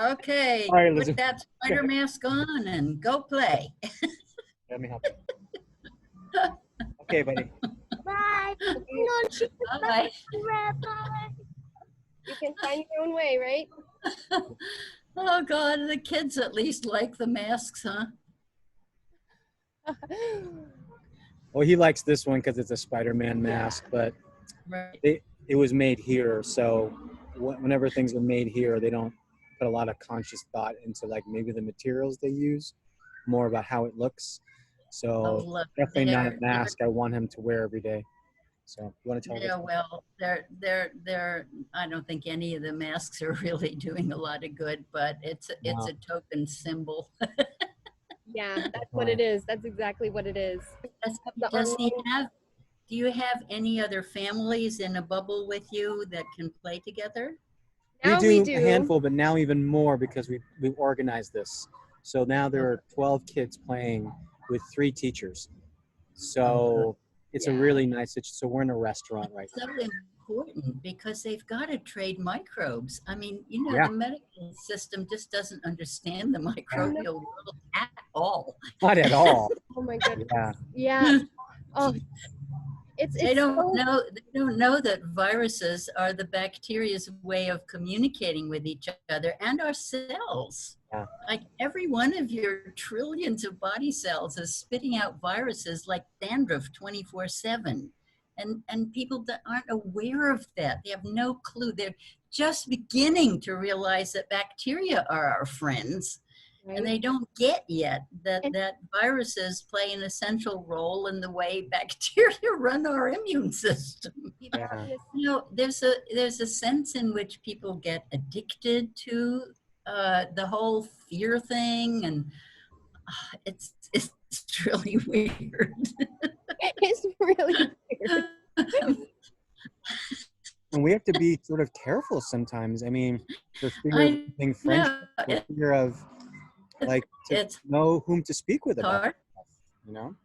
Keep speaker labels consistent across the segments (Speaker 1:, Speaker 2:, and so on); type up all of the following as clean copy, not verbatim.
Speaker 1: Okay,
Speaker 2: All right,
Speaker 1: put
Speaker 2: Elizabeth.
Speaker 1: that spider mask on and go play.
Speaker 2: Let me help you. Okay, buddy.
Speaker 3: Bye. No, she
Speaker 1: Bye.
Speaker 3: Bye. You can find your own way, right?
Speaker 1: Oh God, the kids at least like the masks, huh?
Speaker 2: Well, he likes this one because it's a Spider-Man mask, but
Speaker 1: Right.
Speaker 2: it was made here, so whenever things are made here, they don't put a lot of conscious thought into like maybe the materials they use, more about how it looks. So
Speaker 1: Oh, look,
Speaker 2: definitely not a
Speaker 1: they're
Speaker 2: mask I want him to wear every day. So you want to tell
Speaker 1: yeah,
Speaker 2: us?
Speaker 1: well, they're. I don't think any of the masks are really doing a lot of good, but it's
Speaker 2: No,
Speaker 1: a token symbol.
Speaker 3: Yeah, that's what it is. That's exactly what it is.
Speaker 1: Does,
Speaker 3: Of the
Speaker 1: does he
Speaker 3: unknown.
Speaker 1: have? Do you have any other families in a bubble with you that can play together?
Speaker 2: we
Speaker 3: Now we
Speaker 2: do a
Speaker 3: do.
Speaker 2: handful, but now even more because we've organized this. So now there
Speaker 1: Oh,
Speaker 2: are 12 kids playing with 3 teachers.
Speaker 1: oh, good.
Speaker 2: So it's a
Speaker 3: Yeah.
Speaker 2: really nice. So we're in a restaurant right
Speaker 1: So important because they've got to trade microbes. I mean,
Speaker 2: now.
Speaker 1: the
Speaker 2: Yeah,
Speaker 1: medical system just doesn't understand the
Speaker 3: I
Speaker 1: microbial
Speaker 3: know.
Speaker 1: world at all.
Speaker 2: not at all.
Speaker 3: Oh my goodness.
Speaker 2: Yeah,
Speaker 3: Yeah. Oh,
Speaker 1: They
Speaker 3: it's
Speaker 1: don't
Speaker 3: so
Speaker 1: know they don't know that viruses are the bacteria's way of communicating with each other and our cells.
Speaker 2: yeah.
Speaker 1: Like every one of your trillions of body cells is spitting out viruses like dandruff 24/7. And people that aren't aware of that, they have no clue. They're just beginning to realize that bacteria are our friends, and
Speaker 3: right.
Speaker 1: they don't get yet that
Speaker 3: And
Speaker 1: viruses play an essential role in the way bacteria run our immune system.
Speaker 3: people have
Speaker 2: Yeah.
Speaker 3: this
Speaker 1: There's a sense in which people get addicted to the whole fear thing, and it's really weird.
Speaker 3: it's really weird.
Speaker 2: And we have to be sort of careful sometimes. I mean, for fear of
Speaker 1: I
Speaker 2: losing friendship,
Speaker 1: know
Speaker 2: for fear of like to
Speaker 1: it's
Speaker 2: know whom to speak with about
Speaker 1: hard.
Speaker 2: stuff, you know?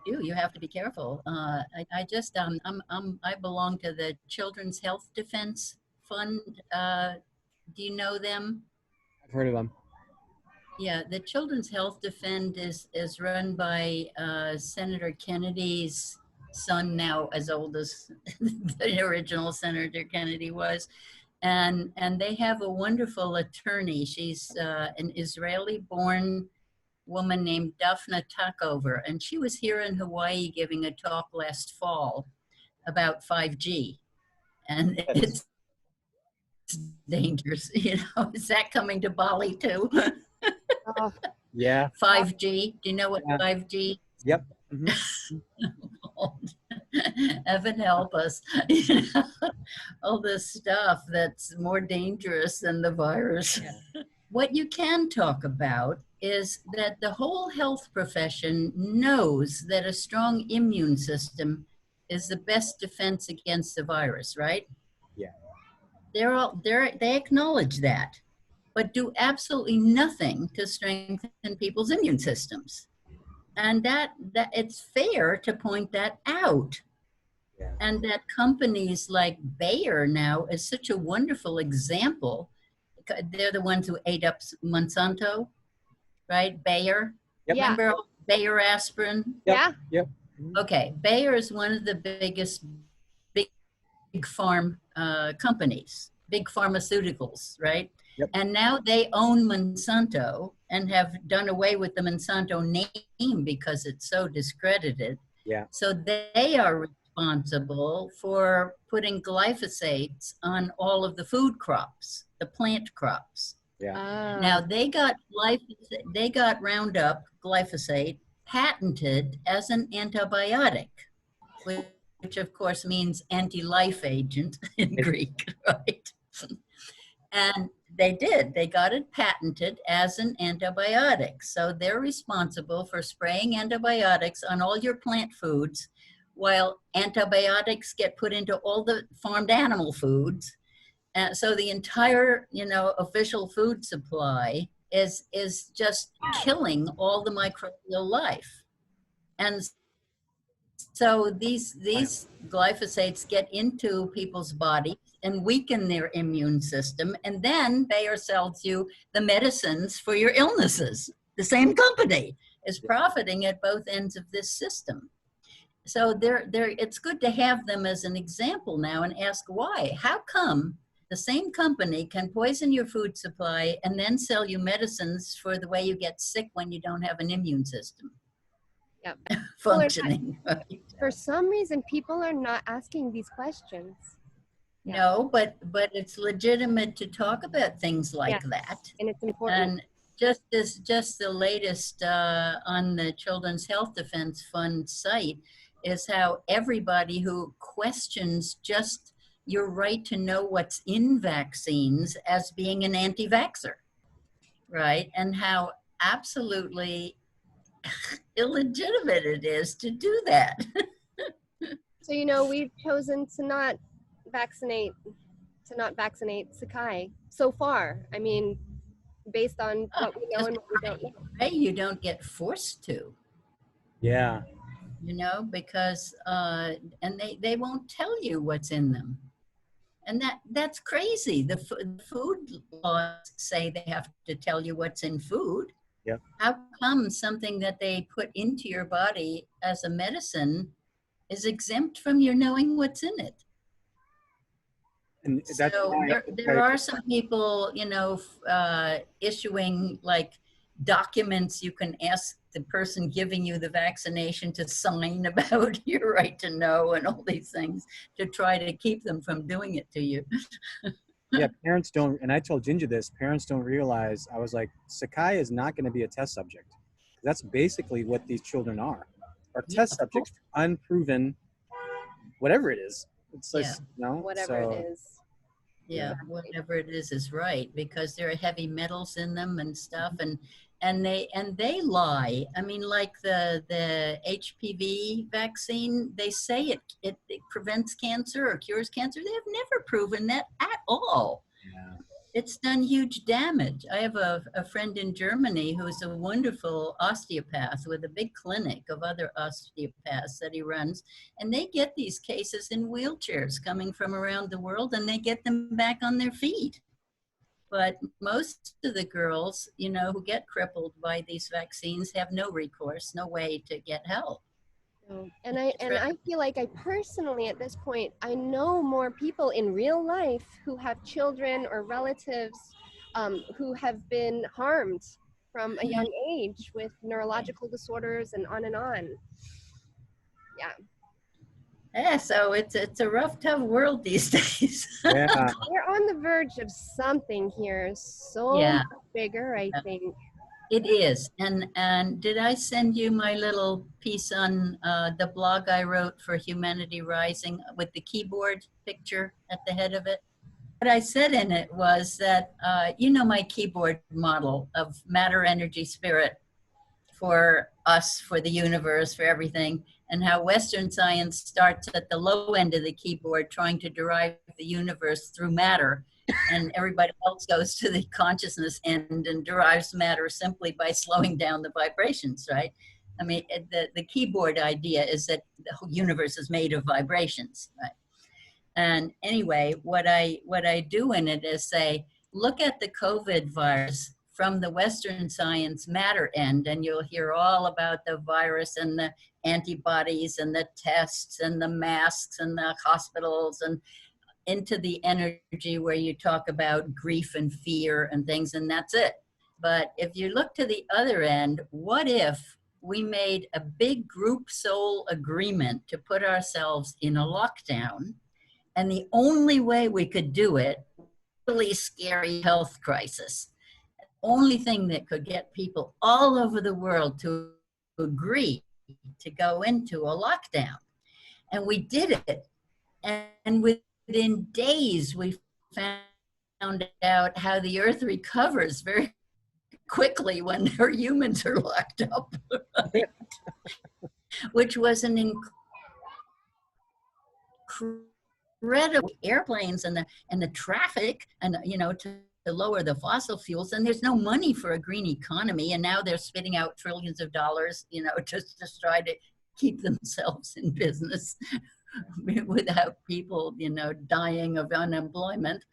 Speaker 1: You have to be careful. I just I belong to the Children's Health Defense Fund. Do you know them?
Speaker 2: I've heard of them.
Speaker 1: Yeah, the Children's Health Defend is run by Senator Kennedy's son, now as old as the original Senator Kennedy was, and they have a wonderful attorney. She's an Israeli-born woman named Daphna Takover, and she was here in Hawaii giving a talk last fall about 5G, and it's dangerous. Is that coming to Bali too?
Speaker 3: Oh,
Speaker 2: Yeah.
Speaker 1: 5G. Do you know what
Speaker 2: Yeah.
Speaker 1: 5G?
Speaker 2: Yep. Mm-hmm.
Speaker 1: Heaven help us. All this stuff that's more dangerous than the virus.
Speaker 2: Yeah.
Speaker 1: What you can talk about is that the whole health profession knows that a strong immune system is the best defense against the virus, right?
Speaker 2: Yeah.
Speaker 1: They acknowledge that, but do absolutely nothing to strengthen people's immune systems. And that it's fair to point that out.
Speaker 2: Yeah.
Speaker 1: And that companies like Bayer now is such a wonderful example. They're the ones who ate up Monsanto, right? Bayer.
Speaker 2: Yep.
Speaker 3: yeah.
Speaker 1: Remember Bayer aspirin?
Speaker 2: Yep.
Speaker 3: Yeah.
Speaker 2: Yep.
Speaker 1: Okay, Bayer is one of the biggest big farm companies, big pharmaceuticals, right?
Speaker 2: Yep.
Speaker 1: And now they own Monsanto and have done away with the Monsanto name because it's so discredited.
Speaker 2: Yeah.
Speaker 1: So they are responsible for putting glyphosates on all of the food crops, the plant crops.
Speaker 2: Yeah.
Speaker 1: Now they got Roundup glyphosate patented as an antibiotic, which of course means anti-life agent in Greek, right? And they got it patented as an antibiotic. So they're responsible for spraying antibiotics on all your plant foods, while antibiotics get put into all the farmed animal foods. So the entire, official food supply is just killing all the microbial life. And So these glyphosates get into people's bodies and weaken their immune system, and then Bayer sells you the medicines for your illnesses. The same company is profiting at both ends of this system. So it's good to have them as an example now and ask why. How come the same company can poison your food supply and then sell you medicines for the way you get sick when you don't have an immune system functioning?
Speaker 3: For some reason, people are not asking these questions.
Speaker 1: No, but it's legitimate to talk about things like that.
Speaker 3: And it's important.
Speaker 1: And just the latest on the Children's Health Defense Fund site is how everybody who questions just your right to know what's in vaccines as being an anti-vaxxer, right? And how absolutely illegitimate it is to do that.
Speaker 3: So, you know, we've chosen to not vaccinate Sekai so far. I mean, based on what we know and what we don't know.
Speaker 1: Hey, you don't get forced to.
Speaker 2: Yeah.
Speaker 1: You know, because and they won't tell you what's in them, and that's crazy. The food laws say they have to tell you what's in food.
Speaker 2: Yeah.
Speaker 1: How come something that they put into your body as a medicine is exempt from your knowing what's in it?
Speaker 2: And that's
Speaker 1: so there are some people, you know, issuing like documents you can ask the person giving you the vaccination to sign about your right to know and all these things to try to keep them from doing it to you.
Speaker 2: Yeah, parents don't, and I told Jinju this, parents don't realize, I was like, Sekai is not going to be a test subject. That's basically what these children are test subjects, unproven, whatever it is. It's like,
Speaker 3: whatever it is.
Speaker 1: Yeah, whatever it is right, because there are heavy metals in them and stuff, and they lie. I mean, like the HPV vaccine, they say it prevents cancer or cures cancer. They have never proven that at all.
Speaker 2: Yeah.
Speaker 1: It's done huge damage. I have a friend in Germany who's a wonderful osteopath with a big clinic of other osteopaths that he runs. And they get these cases in wheelchairs coming from around the world, and they get them back on their feet. But most of the girls, you know, who get crippled by these vaccines have no recourse, no way to get help.
Speaker 3: And I feel like I personally, at this point, I know more people in real life who have children or relatives who have been harmed from a young age with neurological disorders and on and on. Yeah.
Speaker 1: Yeah, so it's a rough, tough world these days.
Speaker 2: Yeah.
Speaker 3: We're on the verge of something here so much bigger, I think.
Speaker 1: It is. And did I send you my little piece on the blog I wrote for Humanity Rising with the keyboard picture at the head of it? What I said in it was that, you know, my keyboard model of matter, energy, spirit for us, for the universe, for everything, and how Western science starts at the low end of the keyboard trying to derive the universe through matter. And everybody else goes to the consciousness end and derives matter simply by slowing down the vibrations, right? I mean, the keyboard idea is that the whole universe is made of vibrations, right? And anyway, what I do in it is say, look at the COVID virus from the Western science matter end, and you'll hear all about the virus and the antibodies and the tests and the masks and the hospitals, and into the energy where you talk about grief and fear and things, and that's it. But if you look to the other end, what if we made a big group soul agreement to put ourselves in a lockdown, and the only way we could do it, really scary health crisis, the only thing that could get people all over the world to agree to go into a lockdown. And we did it, and within days, we found out how the earth recovers very quickly when her humans are locked up, right? Which was an incredible airplanes and the traffic, and you know, to lower the fossil fuels. And there's no money for a green economy, and now they're spitting out trillions of dollars, you know, just to try to keep themselves in business without people, dying of unemployment.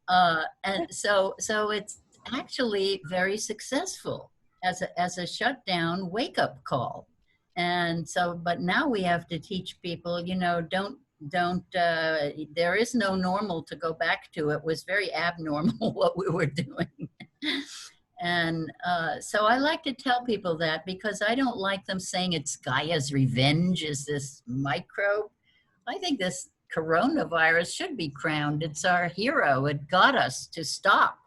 Speaker 1: And so it's actually very successful as a shutdown wake-up call. And so, but now we have to teach people, don't there is no normal to go back to. It was very abnormal what we were doing. And so I like to tell people that, because I don't like them saying it's Gaia's revenge, is this microbe. I think this coronavirus should be crowned. It's our hero. It got us to stop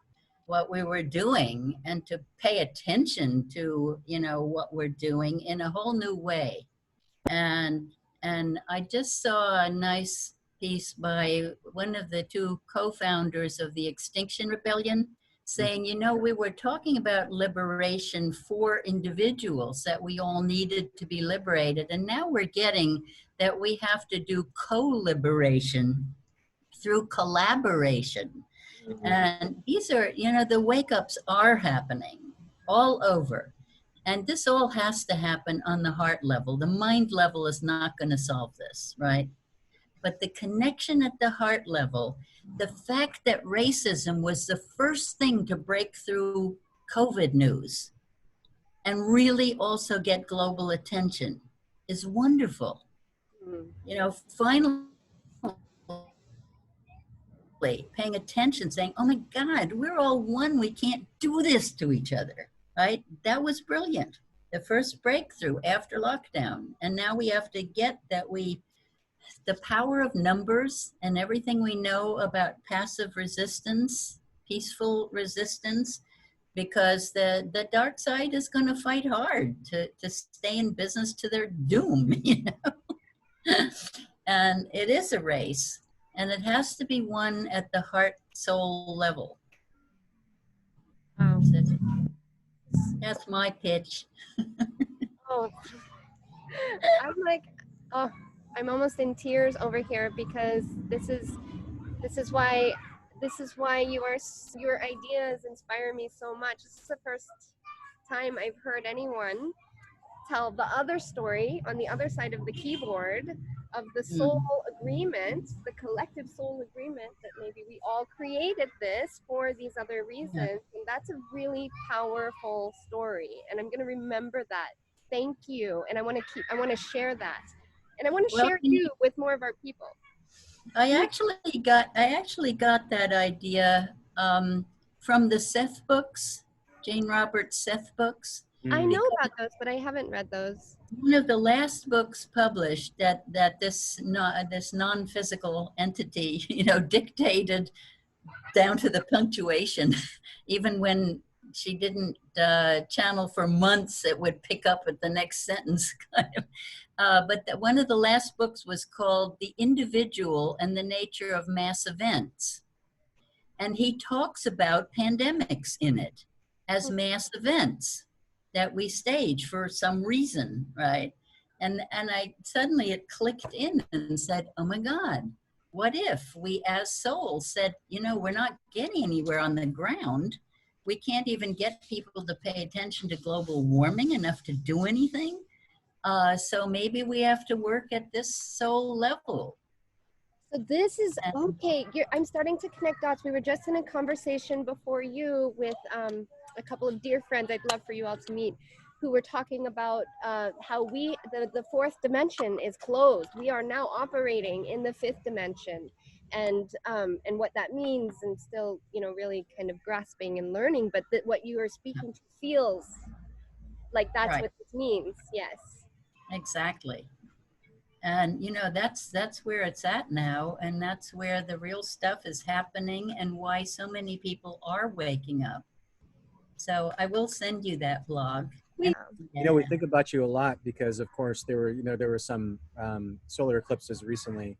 Speaker 1: what we were doing and to pay attention to, what we're doing in a whole new way. And I just saw a nice piece by one of the two co-founders of the Extinction Rebellion saying, we were talking about liberation for individuals, that we all needed to be liberated. And now we're getting that we have to do co-liberation through collaboration. And these are, the wake-ups are happening all over. And this all has to happen on the heart level. The mind level is not going to solve this, right? But the connection at the heart level, the fact that racism was the first thing to break through COVID news and really also get global attention is wonderful. Finally paying attention, saying, oh my God, we're all one. We can't do this to each other, right? That was brilliant. The first breakthrough after lockdown. And now we have to get that the power of numbers and everything we know about passive resistance, peaceful resistance, because the dark side is going to fight hard to stay in business to their doom, And it is a race, and it has to be won at the heart soul level. So that's my pitch.
Speaker 3: Oh, I'm like, oh, I'm almost in tears over here, because this is why your ideas inspire me so much. This is the first time I've heard anyone tell the other story on the other side of the keyboard of the soul agreement, the collective soul agreement, that maybe we all created this for these other reasons. And that's a really powerful story. And I'm going to remember that. Thank you. And I want to share that. And I want to share you with more of our people.
Speaker 1: I actually got that idea from the Seth books, Jane Roberts' Seth books.
Speaker 3: I know about those, but I haven't read those.
Speaker 1: One of the last books published that this non-physical entity, dictated down to the punctuation, even when she didn't channel for months, it would pick up at the next sentence. But one of the last books was called The Individual and the Nature of Mass Events. And he talks about pandemics in it as mass events that we stage for some reason, right? And I suddenly it clicked in and said, oh my God, what if we as souls said, we're not getting anywhere on the ground. We can't even get people to pay attention to global warming enough to do anything. So maybe we have to work at this soul level.
Speaker 3: So this is, okay, I'm starting to connect dots. We were just in a conversation before you with a couple of dear friends I'd love for you all to meet, who were talking about how the fourth dimension is closed. We are now operating in the fifth dimension, and what that means, and still, really kind of grasping and learning, but what you are speaking to feels like that's right. What this means, yes.
Speaker 1: Exactly. And that's where it's at now, and that's where the real stuff is happening, and why so many people are waking up. So I will send you that blog.
Speaker 2: We think about you a lot because, of course, there were some solar eclipses recently,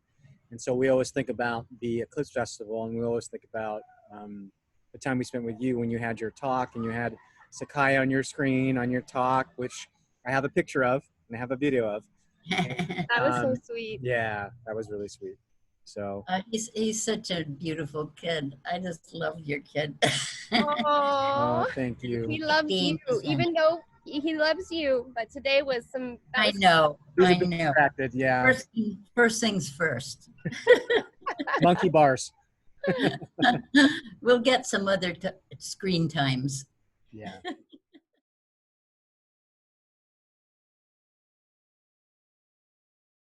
Speaker 2: and so we always think about the Eclipse Festival, and we always think about the time we spent with you when you had your talk, and you had Sekai on your screen on your talk, which I have a picture of and I have a video of.
Speaker 3: And, that was so sweet.
Speaker 2: Yeah, that was really sweet. So
Speaker 1: he's such a beautiful kid. I just love your kid.
Speaker 3: Oh,
Speaker 2: thank you.
Speaker 3: He loves you, even though he loves you, but today was some.
Speaker 1: I know.
Speaker 2: He was
Speaker 1: I
Speaker 2: a bit
Speaker 1: know.
Speaker 2: distracted, yeah.
Speaker 1: First things first.
Speaker 2: Monkey bars.
Speaker 1: We'll get some other screen times.
Speaker 2: Yeah.